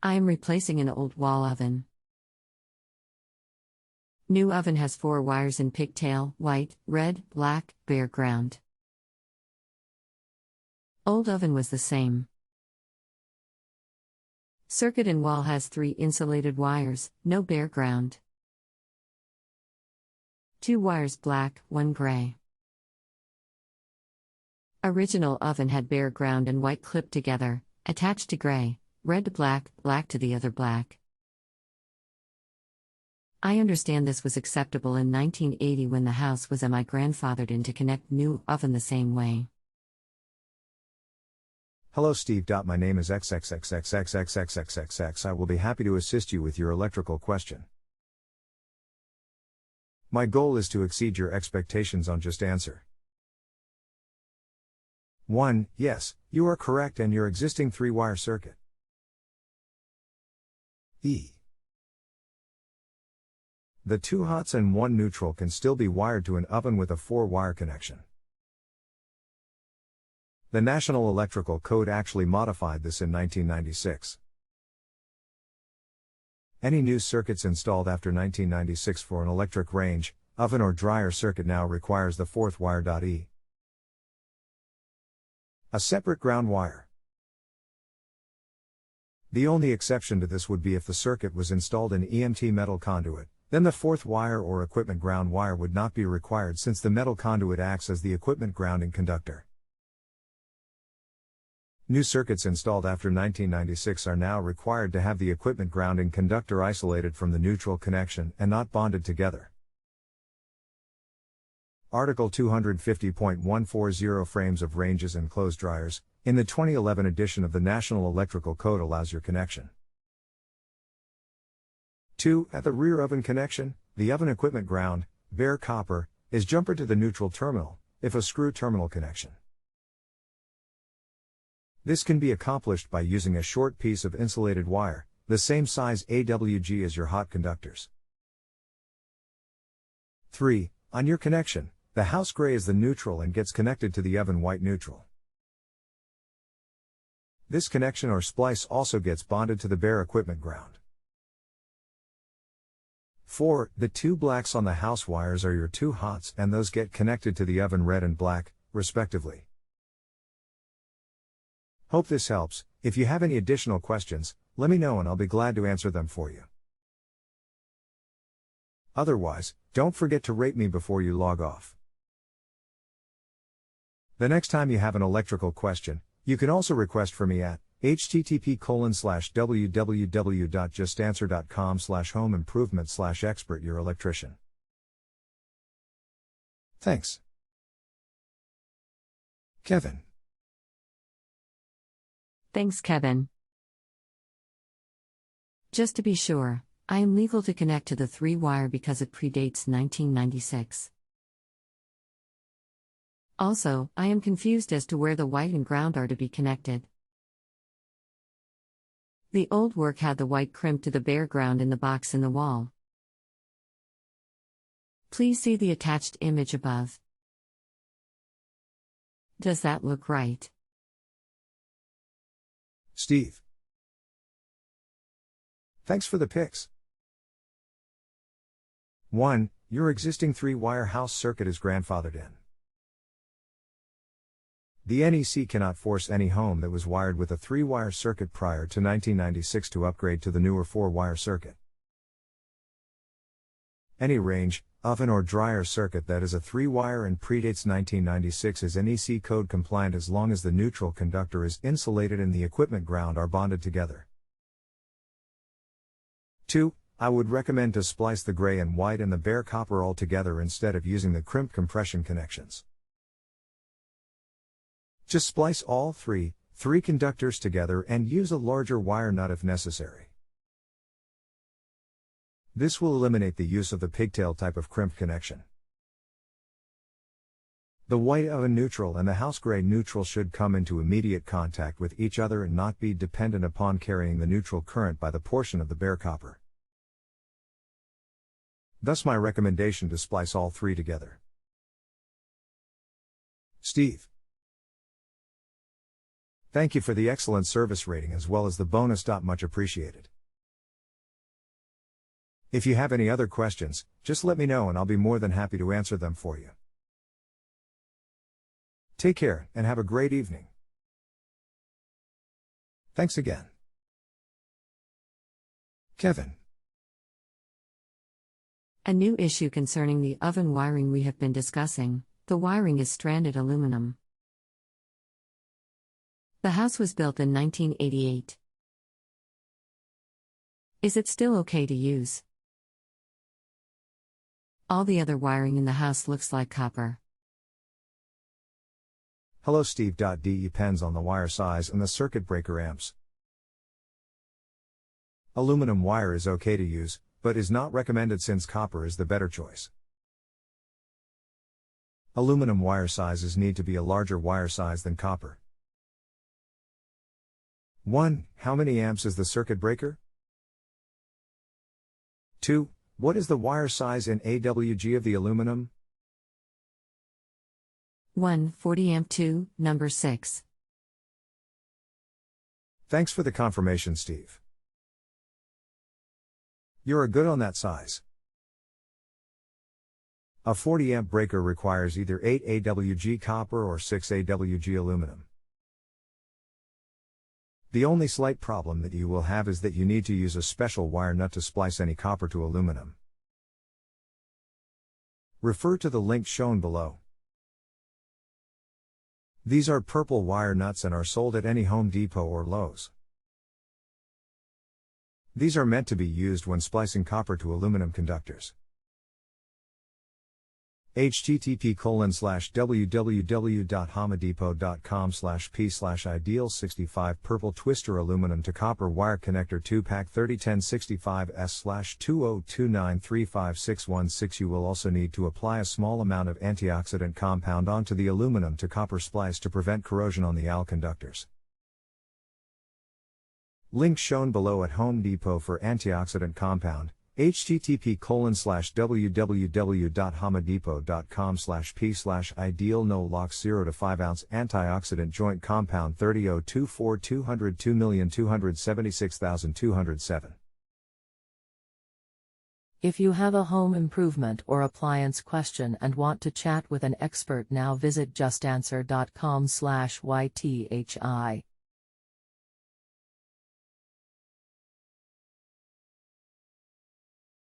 I am replacing an old wall oven. New oven has 4 wires in pigtail, white, red, black, bare ground. Old oven was the same. Circuit in wall has 3 insulated wires, no bare ground. 2 wires black, 1 gray. Original oven had bare ground and white clipped together, attached to gray, red to black, black to the other black. I understand this was acceptable in 1980 when the house was grandfathered in to connect new oven the same way. Hello Steve. My name is XXXXXXXXXX. I will be happy to assist you with your electrical question. My goal is to exceed your expectations on Just Answer. 1. Yes, you are correct and your existing 3-wire circuit. The 2 hots and 1 neutral can still be wired to an oven with a 4-wire connection. The National Electrical Code actually modified this in 1996. Any new circuits installed after 1996 for an electric range, oven or dryer circuit now requires the 4th wire. A separate ground wire. The only exception to this would be if the circuit was installed in EMT metal conduit, then the 4th wire or equipment ground wire would not be required since the metal conduit acts as the equipment grounding conductor. New circuits installed after 1996 are now required to have the equipment grounding conductor isolated from the neutral connection and not bonded together. Article 250.140 Frames of ranges and clothes dryers, in the 2011 edition of the National Electrical Code allows your connection. 2. At the rear oven connection, the oven equipment ground, bare copper, is jumpered to the neutral terminal, if a screw terminal connection. This can be accomplished by using a short piece of insulated wire, the same size AWG as your hot conductors. 3. On your connection, the house gray is the neutral and gets connected to the oven white neutral. This connection or splice also gets bonded to the bare equipment ground. 4. The 2 blacks on the house wires are your 2 hots and those get connected to the oven red and black, respectively. Hope this helps. If you have any additional questions, let me know and I'll be glad to answer them for you. Otherwise, don't forget to rate me before you log off. The next time you have an electrical question, you can also request for me at http://www.justanswer.com/home-improvement/expert your electrician. Thanks. Kevin. Thanks, Kevin. Just to be sure, I am legal to connect to the 3-wire because it predates 1996. Also, I am confused as to where the white and ground are to be connected. The old work had the white crimped to the bare ground in the box in the wall. Please see the attached image above. Does that look right? Steve. Thanks for the pics. 1. Your existing 3-wire house circuit is grandfathered in. The NEC cannot force any home that was wired with a 3-wire circuit prior to 1996 to upgrade to the newer 4-wire circuit. Any range, oven or dryer circuit that is a 3-wire and predates 1996 is NEC code compliant as long as the neutral conductor is insulated and the equipment ground are bonded together. 2. I would recommend to splice the gray and white and the bare copper all together instead of using the crimped compression connections. Just splice all 3 conductors together and use a larger wire nut if necessary. This will eliminate the use of the pigtail type of crimped connection. The white oven neutral and the house gray neutral should come into immediate contact with each other and not be dependent upon carrying the neutral current by the portion of the bare copper. Thus my recommendation to splice all 3 together. Steve. Thank you for the excellent service rating as well as the bonus. Much appreciated. If you have any other questions, just let me know and I'll be more than happy to answer them for you. Take care and have a great evening. Thanks again. Kevin. A new issue concerning the oven wiring we have been discussing. The wiring is stranded aluminum. The house was built in 1988. Is it still okay to use? All the other wiring in the house looks like copper. Hello Steve. Depends on the wire size and the circuit breaker amps. Aluminum wire is okay to use, but is not recommended since copper is the better choice. Aluminum wire sizes need to be a larger wire size than copper. 1. How many amps is the circuit breaker? 2. What is the wire size in AWG of the aluminum? 1. 40 amp. 2. Number 6. Thanks for the confirmation, Steve. You're a good on that size. A 40 amp breaker requires either 8 AWG copper or 6 AWG aluminum. The only slight problem that you will have is that you need to use a special wire nut to splice any copper to aluminum. Refer to the link shown below. These are purple wire nuts and are sold at any Home Depot or Lowe's. These are meant to be used when splicing copper to aluminum conductors. http://www.homedepot.com/p/ideal65 purple twister aluminum to copper wire connector 2-pack 301065S/2029356116. You will also need to apply a small amount of antioxidant compound onto the aluminum to copper splice to prevent corrosion on the AL conductors. Link shown below at Home Depot for antioxidant compound. http://www.homedepot.com/p/ideal no locks 0 to 5 ounce antioxidant joint compound 30024 202,276,207. If you have a home improvement or appliance question and want to chat with an expert now, visit JustAnswer.com/YTHI.